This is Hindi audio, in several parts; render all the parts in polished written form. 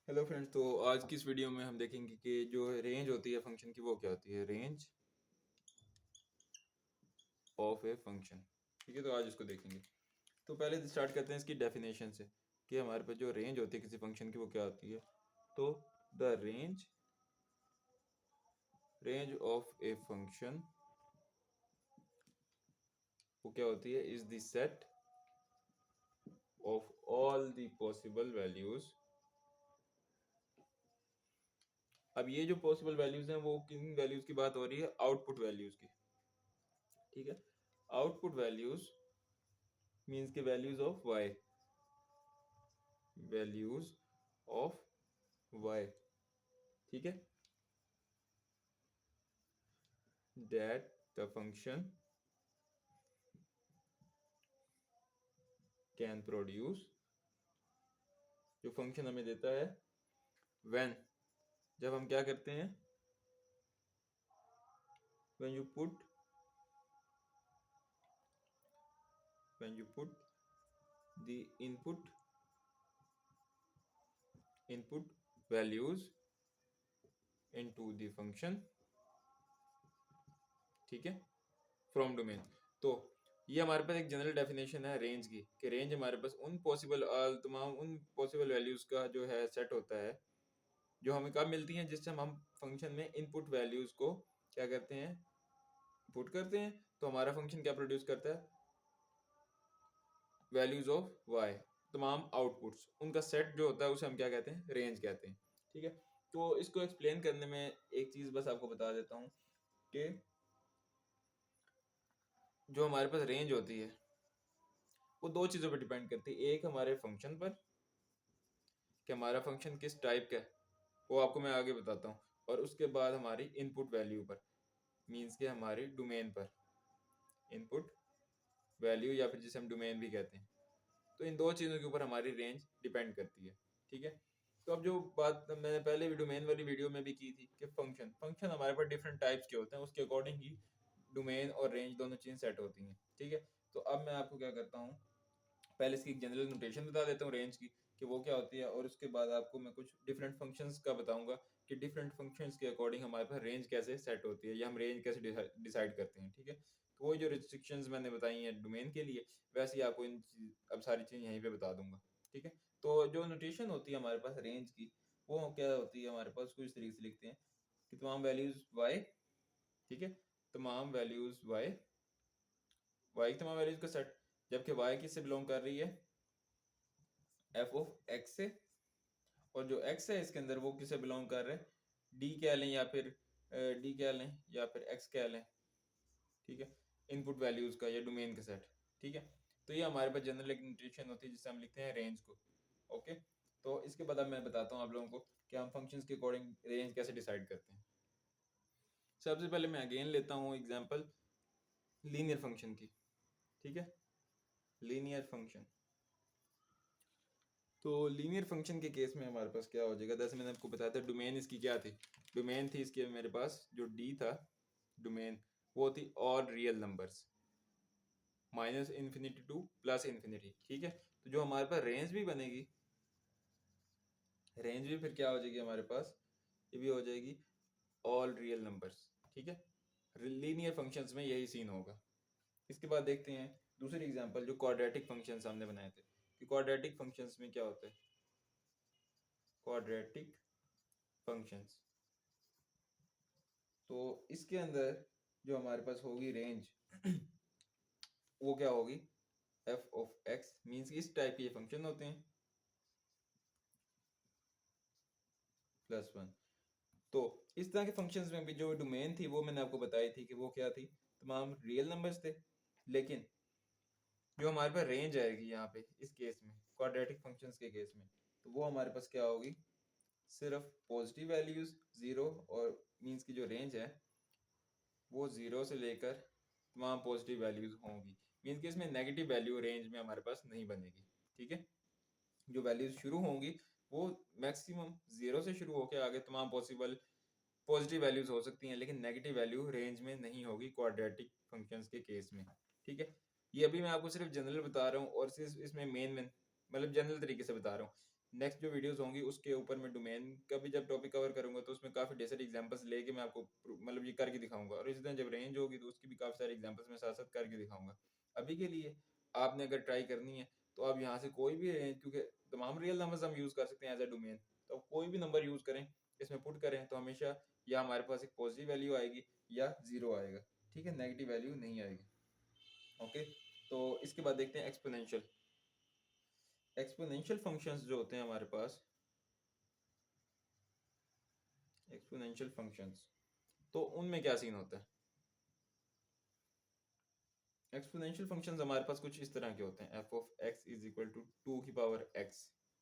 Hello friends. तो आज की इस वीडियो में हम देखेंगे कि जो रेंज होती है फंक्शन की वो क्या होती है। Range of a function. ठीक है, तो आज इसको देखेंगे। तो पहले स्टार्ट करते हैं इसकी डेफिनेशन से कि हमारे पास जो रेंज होती है किसी फंक्शन की वो क्या होती है। तो the range of a function वो क्या होती है, is the set of all the possible values. अब ये जो पॉसिबल वैल्यूज हैं वो किन वैल्यूज की बात हो रही है, आउटपुट वैल्यूज की। ठीक है, आउटपुट वैल्यूज मीन्स के values of Y, values of Y. ठीक है, that the function can produce, जो फंक्शन हमें देता है व्हेन, जब हम क्या करते हैं, when you put the input values into the function. ठीक है, फ्रॉम डोमेन। तो ये हमारे पास एक जनरल डेफिनेशन है रेंज की, कि रेंज हमारे पास उन पॉसिबल तमाम उन पॉसिबल वैल्यूज का जो है सेट होता है, जो हमें कब मिलती हैं, जिससे हम फंक्शन में इनपुट वैल्यूज को क्या करते हैं, पुट करते हैं। तो हमारा फंक्शन क्या प्रोड्यूस करता है, वैल्यूज ऑफ वाई, तमाम आउटपुट्स उनका सेट जो होता है उसे हम क्या कहते हैं, रेंज कहते हैं। ठीक है, तो इसको एक्सप्लेन करने में एक चीज़ बस आपको बता देता हूँ कि जो हमारे पास रेंज होती है वो दो चीज़ों पर डिपेंड करती है। एक हमारे फंक्शन पर, कि हमारा फंक्शन किस टाइप का है, वो आपको मैं आगे बताता हूँ। और उसके बाद हमारी इनपुट वैल्यू पर, मीन्स के हमारी डोमेन पर, इनपुट वैल्यू या फिर जिसे हम डोमेन भी कहते हैं। तो इन दो चीज़ों के ऊपर हमारी रेंज डिपेंड करती है। ठीक है, तो अब जो बात मैंने पहले डोमेन वाली वीडियो में भी की थी कि फंक्शन फंक्शन हमारे पास डिफरेंट टाइप्स के होते हैं, उसके अकॉर्डिंग ही डोमेन और रेंज दोनों चीज़ें सेट होती हैं। ठीक है, तो अब मैं आपको क्या करता हूँ, पहले इसकी जनरल नोटेशन बता देता हूँ रेंज की कि वो क्या होती है, और उसके बाद आपको मैं कुछ डिफरेंट फंक्शंस का बताऊंगा कि डिफरेंट फंक्शंस के अकॉर्डिंग हमारे पास रेंज कैसे सेट होती है या हम रेंज कैसे डिसाइड करते हैं। ठीक है, तो वो जो रिस्ट्रिक्शंस मैंने बताई हैं डोमेन के लिए, वैसे ही आपको अब सारी चीज़ यहीं पे बता दूंगा। ठीक है, तो जो नोटेशन होती है हमारे पास रेंज की, वो क्या होती है, हमारे पास कुछ तरीके से लिखते हैं कि तमाम वैल्यूज वाई। ठीक है, तमाम वैल्यूज वाई, वाई तमाम वैल्यूज का सेट, जबकि वाई किससे बिलोंग कर रही है, एफ ऑफ एक्स से। और जो एक्स है इसके अंदर वो किसे बिलोंग कर रहे हैं, डी कह लें या फिर डी कह लें या फिर एक्स कह लें। ठीक है, इनपुट वैल्यूज का या डोमेन का सेट। ठीक है, तो ये हमारे पास जनरल एक नोटेशन होती है जिससे हम लिखते हैं रेंज को। ओके, तो इसके बाद अब मैं बताता हूँ आप लोगों को कि हम फंक्शंस के अकॉर्डिंग रेंज कैसे डिसाइड करते हैं। सबसे पहले मैं अगेन लेता हूँ एग्जांपल लीनियर फंक्शन की। ठीक है, लीनियर फंक्शन। तो लीनियर फंक्शन के केस में हमारे पास क्या हो जाएगा, जैसे मैंने आपको बताया था डोमेन इसकी क्या थी, डोमेन थी इसके मेरे पास जो डी था डोमेन, वो थी all real numbers minus infinity two plus infinity. ठीक है, तो जो हमारे पास रेंज भी बनेगी, रेंज भी फिर क्या हो जाएगी हमारे पास, ये भी हो जाएगी ऑल रियल नंबर्स। ठीक है, लीनियर फंक्शंस में यही सीन होगा। इसके बाद देखते हैं दूसरी एग्जांपल जो क्वाड्रेटिक फंक्शंस हमने बनाए थे, कि क्वाड्रेटिक फंक्शंस में क्या होता है, क्वाड्रेटिक फंक्शंस। तो इसके अंदर जो हमारे पास होगी रेंज वो क्या होगी, एफ ऑफ एक्स, मीन्स इस टाइप के ये फंक्शन होते हैं प्लस वन। तो इस तरह के फंक्शंस में भी जो डोमेन थी वो मैंने आपको बताई थी कि वो क्या थी, तमाम रियल नंबर्स थे। लेकिन जो हमारे पास रेंज आएगी यहाँ पे इस केस में, क्वाड्रेटिक फंक्शंस के केस में, तो वो हमारे पास क्या होगी, सिर्फ पॉजिटिव वैल्यूज जीरो, और मीन्स की जो रेंज है वो जीरो से लेकर तमाम पॉजिटिव वैल्यूज होंगी। मीन्स कि इसमें नेगेटिव वैल्यू रेंज में हमारे पास नहीं बनेगी। ठीक है, जो वैल्यूज शुरू होंगी वो मैक्सिमम जीरो से शुरू होकर आगे तमाम पॉसिबल पॉजिटिव वैल्यूज हो सकती हैं, लेकिन नेगेटिव वैल्यू रेंज में नहीं होगी क्वाड्रेटिक फंक्शंस के केस में। ठीक है, ये अभी मैं आपको सिर्फ जनरल बता रहा हूँ और सिर्फ इसमें मेन मतलब जनरल तरीके से बता रहा हूँ नेक्स्ट जो वीडियोस होंगी उसके ऊपर मैं डोमेन का भी जब टॉपिक कवर करूंगा तो उसमें काफ़ी ढेर सारी एग्जांपल्स लेके मैं आपको मतलब ये करके दिखाऊंगा, और इसी तरह जब रेंज होगी तो उसकी भी काफ़ी सारी एग्जांपल्स मैं साथ साथ करके दिखाऊंगा। अभी के लिए आपने अगर ट्राई करनी है तो आप यहाँ से कोई भी रेंज, क्योंकि तमाम रियल नंबर्स हम यूज़ कर सकते हैं एज अ डोमेन, तो आप कोई भी नंबर यूज़ करें, इसमें पुट करें तो हमेशा या हमारे पास एक पॉजिटिव वैल्यू आएगी या जीरो आएगा, ठीक है, नेगेटिव वैल्यू नहीं आएगी। ओके, तो इसके बाद देखते हैं एक्सपोनेंशियल। एक्सपोनेंशियल फंक्शंस जो होते हैं हमारे पास, एक्सपोनेंशियल फंक्शंस, तो उनमें क्या सीन होता है। एक्सपोनेंशियल फंक्शंस हमारे पास कुछ इस तरह के होते हैं, F of x is equal to 2 की पावर x,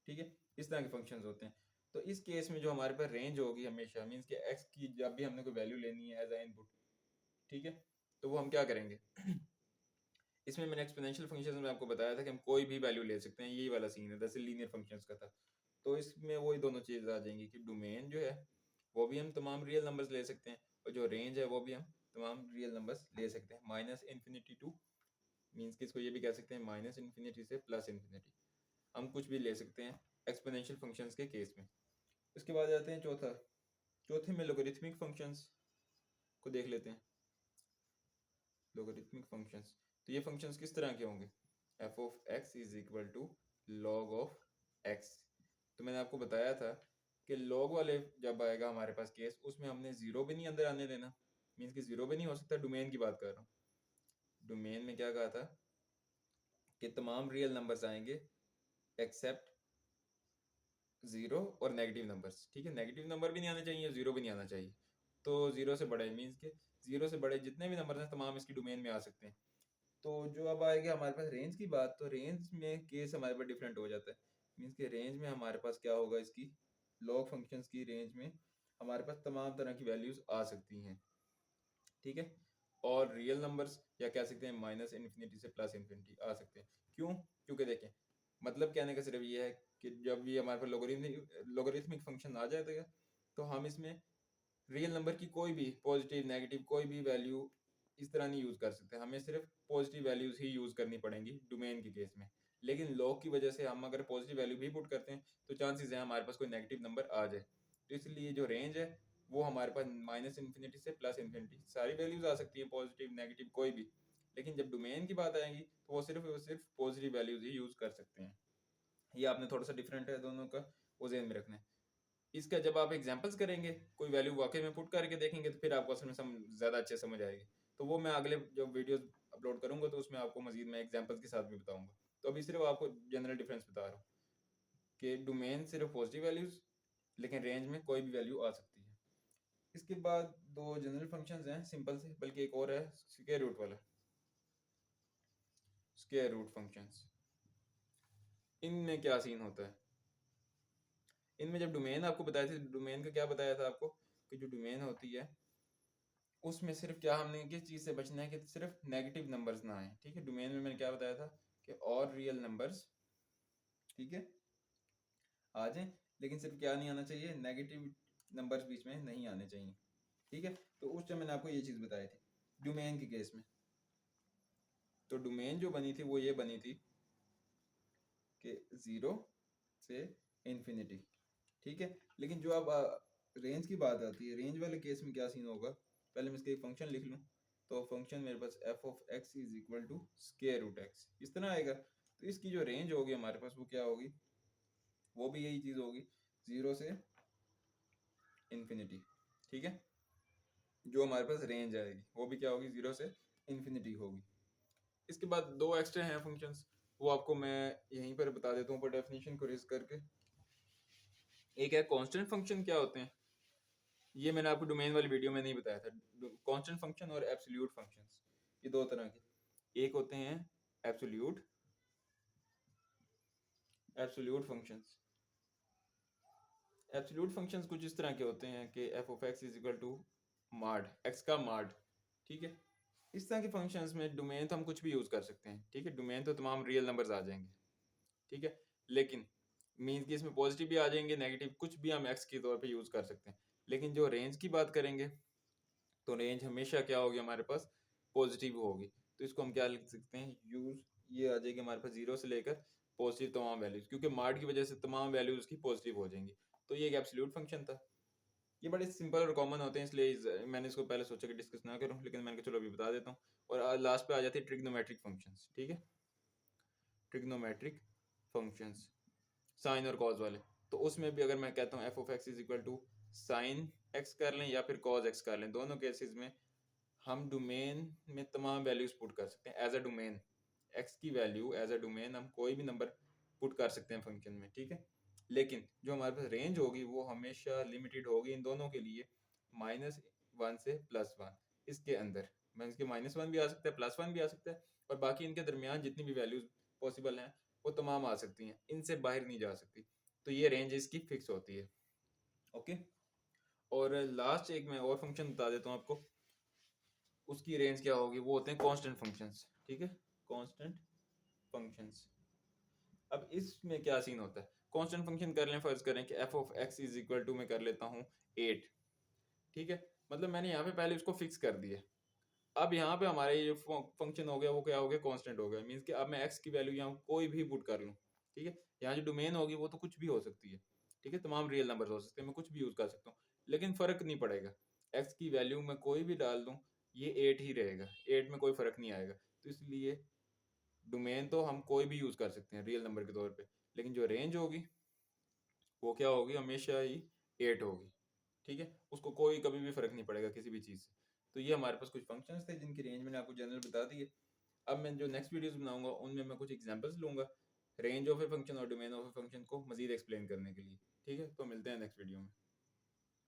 ठीक है, इस तरह के फंक्शंस होते हैं। तो इस केस में जो हमारे पास रेंज होगी हमेशा, मीन्स कि x की जब भी हमने कोई वैल्यू लेनी है एज अ इनपुट, ठीक है, तो वो हम क्या करेंगे इसमें मैंने एक्सपोनेंशियल फंक्शंस में आपको बताया था कि हम कोई भी वैल्यू ले सकते हैं, यही वाला सीन है जैसे लीनियर फंक्शंस का था। तो इसमें वही दोनों चीज़ आ जाएंगी कि डोमेन जो है वो भी हम तमाम रियल नंबर्स ले सकते हैं, और जो रेंज है वो भी हम तमाम रियल नंबर्स ले सकते हैं, माइनस इन्फिनिटी टू, मीन्स कि इसको ये भी कह सकते हैं माइनस इन्फिनिटी से प्लस इन्फिनिटी, हम कुछ भी ले सकते हैं एक्सपोनेंशियल फंक्शंस के केस में। उसके बाद आते हैं चौथे में लोगरिथमिक फंक्शंस को देख लेते हैं। लोगरिथमिक फंक्शंस, तो ये फंक्शंस किस तरह के होंगे, F of x is equal to log of X. तो मैंने आपको बताया था कि लॉग वाले जब आएगा हमारे पास केस, उसमें हमने जीरो भी नहीं अंदर आने देना, मीन्स कि जीरो भी नहीं हो सकता, डोमेन की बात कर रहा हूँ। डोमेन में क्या कहा था कि तमाम रियल नंबर्स आएंगे एक्सेप्ट जीरो और नेगेटिव नंबर्स, ठीक है, नेगेटिव नंबर भी नहीं आना चाहिए, जीरो भी नहीं आना चाहिए। तो जीरो से बड़े, मीन्स के जीरो से बड़े जितने भी नंबर हैं तमाम इसकी डोमेन में आ सकते हैं। तो जो अब आएगा हमारे पास रेंज की बात, तो रेंज में केस हमारे पास डिफरेंट हो जाता है, मीन्स के रेंज में हमारे पास क्या होगा, इसकी लॉग फंक्शंस की रेंज में हमारे पास तमाम तरह की वैल्यूज आ सकती हैं, ठीक है, और रियल नंबर्स या कह सकते हैं माइनस इन्फिनिटी से प्लस इन्फिनिटी आ सकते हैं। क्यों? क्योंकि देखें, मतलब कहने का सिर्फ ये है कि जब भी हमारे पास लोगरिथमिक फंक्शन आ जाएगा तो हम इसमें रियल नंबर की कोई भी पॉजिटिव नेगेटिव कोई भी वैल्यू इस तरह नहीं यूज कर सकते, हमें सिर्फ पॉजिटिव वैल्यूज ही यूज करनी पड़ेंगी डोमेन के केस में। लेकिन लॉग की वजह से हम अगर पॉजिटिव वैल्यू भी पुट करते हैं तो चांसेस है हमारे पास कोई नेगेटिव नंबर आ जाए, तो इसलिए जो रेंज है वो हमारे पास माइनस इन्फिनिटी से प्लस इन्फिनिटी सारी वैल्यूज आ सकती हैं, पॉजिटिव नेगेटिव कोई भी। लेकिन जब डोमेन की बात आएगी तो वो सिर्फ पॉजिटिव वैल्यूज ही यूज कर सकते हैं। ये आपने थोड़ा सा डिफरेंट है दोनों का, वो ज़हन में रखना है। इसका जब आप एग्जांपल्स करेंगे, कोई वैल्यू वाकई में पुट करके देखेंगे तो फिर आपको असल में ज़्यादा अच्छे समझ आएगी। तो वो मैं अगले जब वीडियोस अपलोड करूंगा तो उसमें आपको मजीद मैं एग्जांपल्स के साथ भी बताऊंगा। तो अभी सिर्फ आपको जनरल डिफरेंस बता रहा हूँ कि डोमेन सिर्फ पॉजिटिव वैल्यूज, लेकिन रेंज में कोई भी वैल्यू आ सकती है। इसके बाद दो जनरल फंक्शंस हैं सिंपल से, बल्कि एक और है स्क्वायर रूट वाला, स्क्वायर रूट फंक्शंस। इनमें क्या सीन होता है, इनमें जब डोमेन आपको बताया था, डोमेन का क्या बताया था आपको कि जो डोमेन होती है उसमें सिर्फ क्या हमने किस चीज़ से बचना है कि सिर्फ नेगेटिव नंबर्स ना आए, ठीक है, डोमेन में मैंने क्या बताया था कि और रियल नंबर्स, ठीक है, आ जाएं, लेकिन सिर्फ क्या नहीं आना चाहिए, नेगेटिव नंबर्स बीच में नहीं आने चाहिए, ठीक है। तो उस टाइम मैंने आपको ये चीज़ बताई थी डोमेन के केस में। तो डोमेन जो बनी थी वो ये बनी थी कि ज़ीरो से इन्फिनिटी, ठीक है। लेकिन जो अब रेंज की बात आती है, रेंज वाले केस में क्या सीन होगा, पहले मैं इसका एक फंक्शन लिख लूँ। तो फंक्शन मेरे पास f of x is equal to square root x इस तरह आएगा। तो इसकी जो रेंज होगी हमारे पास वो क्या होगी, वो भी यही चीज़ होगी, ज़ीरो से इन्फिनिटी, ठीक है। जो हमारे पास रेंज आएगी वो भी क्या होगी, ज़ीरो से इन्फिनिटी होगी। इसके बाद दो एक्स्ट्रा हैं फंक्शंस, वो आपको मैं यहीं पर बता देता हूँ पर डेफिनेशन को रेज करके। एक है कांस्टेंट फंक्शन, क्या होते हैं ये मैंने आपको डोमेन वाली वीडियो में नहीं बताया था। कांस्टेंट फंक्शन और एब्सोल्यूट फंक्शंस, ये दो तरह के, एक होते हैं absolute absolute functions. Absolute functions कुछ इस तरह के होते हैं कि F of x is equal to mod X का माड, ठीक है। इस तरह के फंक्शंस में डोमेन तो हम कुछ भी यूज़ कर सकते हैं, ठीक है, डोमेन तो तमाम रियल नंबर्स आ जाएंगे, ठीक है, लेकिन मीन्स कि इसमें पॉजिटिव भी आ जाएंगे, नेगेटिव कुछ भी हम एक्स के तौर पे यूज़ कर सकते हैं। लेकिन जो रेंज की बात करेंगे तो रेंज हमेशा क्या होगी हमारे पास, पॉजिटिव होगी। तो इसको हम क्या लिख सकते हैं, यूज, ये आ जाएगी हमारे पास जीरो से लेकर पॉजिटिव तमाम वैल्यूज, क्योंकि मार्ड की वजह से तमाम वैल्यूज उसकी पॉजिटिव हो जाएंगी। तो ये एक एब्सोल्यूट फंक्शन था। ये बड़े सिंपल और कॉमन होते हैं, इसलिए मैंने इसको पहले सोचा कि डिस्कस ना करूं, लेकिन मैंने कहा चलो अभी बता देता हूँ। और लास्ट पे आ जाती है ट्रिग्नोमेट्रिक फंक्शंस। ठीक है, ट्रिग्नोमेट्रिक फंक्शंस साइन और कॉज वाले। तो उसमें भी अगर मैं कहता हूँ F of x is equal to sine X कर लें या फिर कॉज एक्स कर लें, दोनों केसेस में हम डोमेन में तमाम वैल्यूज पुट कर सकते हैं एज अ डोमेन। एक्स की वैल्यू एज अ डोमेन हम कोई भी नंबर पुट कर सकते हैं फंक्शन में। ठीक है, लेकिन जो हमारे पास रेंज होगी वो हमेशा लिमिटेड होगी इन दोनों के लिए, -1 से +1। इसके अंदर मैं इसके -1 भी आ सकता है, +1 भी आ सकता है, और बाकी इनके दरमियान जितनी भी वैल्यूज पॉसिबल हैं वो तमाम आ सकती हैं, इनसे बाहर नहीं जा सकती। तो ये रेंज इसकी फिक्स होती है। ओके, और लास्ट एक मैं और फंक्शन बता देता हूँ आपको, उसकी रेंज क्या होगी, वो होते हैं कांस्टेंट फंक्शंस। ठीक है, कांस्टेंट फंक्शंस। अब इसमें क्या सीन होता है, कांस्टेंट फंक्शन कर लें, फर्ज करें कि F of x is equal to मैं कर लेता हूँ 8। ठीक है, मतलब मैंने यहाँ पे पहले उसको फिक्स कर दिया। अब यहाँ पे हमारा ये फंक्शन हो गया, वो क्या हो गया, कांस्टेंट हो गया। मींस कि अब मैं एक्स की वैल्यू यहाँ कोई भी पुट कर लूँ। ठीक है, यहाँ जो डोमेन होगी वो तो कुछ भी हो सकती है। ठीक है, तमाम रियल नंबर हो सकते हैं, मैं कुछ भी यूज कर सकता हूँ, लेकिन फर्क नहीं पड़ेगा। एक्स की वैल्यू मैं कोई भी डाल दूँ, ये 8 ही रहेगा, 8 में कोई फर्क नहीं आएगा। तो इसलिए डोमेन तो हम कोई भी यूज कर सकते हैं रियल नंबर के तौर पे, लेकिन जो रेंज होगी वो क्या होगी, हमेशा ही 8 होगी। ठीक है, उसको कोई कभी भी फर्क नहीं पड़ेगा किसी भी चीज़ से। तो ये हमारे पास कुछ फंक्शंस थे जिनकी रेंज मैंने आपको जनरल बता दी है। अब मैं जो नेक्स्ट वीडियोस बनाऊंगा उनमें मैं कुछ एग्जांपल्स लूंगा रेंज ऑफ ए फंक्शन और डोमेन ऑफ ए फंक्शन को मजीद एक्सप्लेन करने के लिए। ठीक है, तो मिलते हैं नेक्स्ट वीडियो में।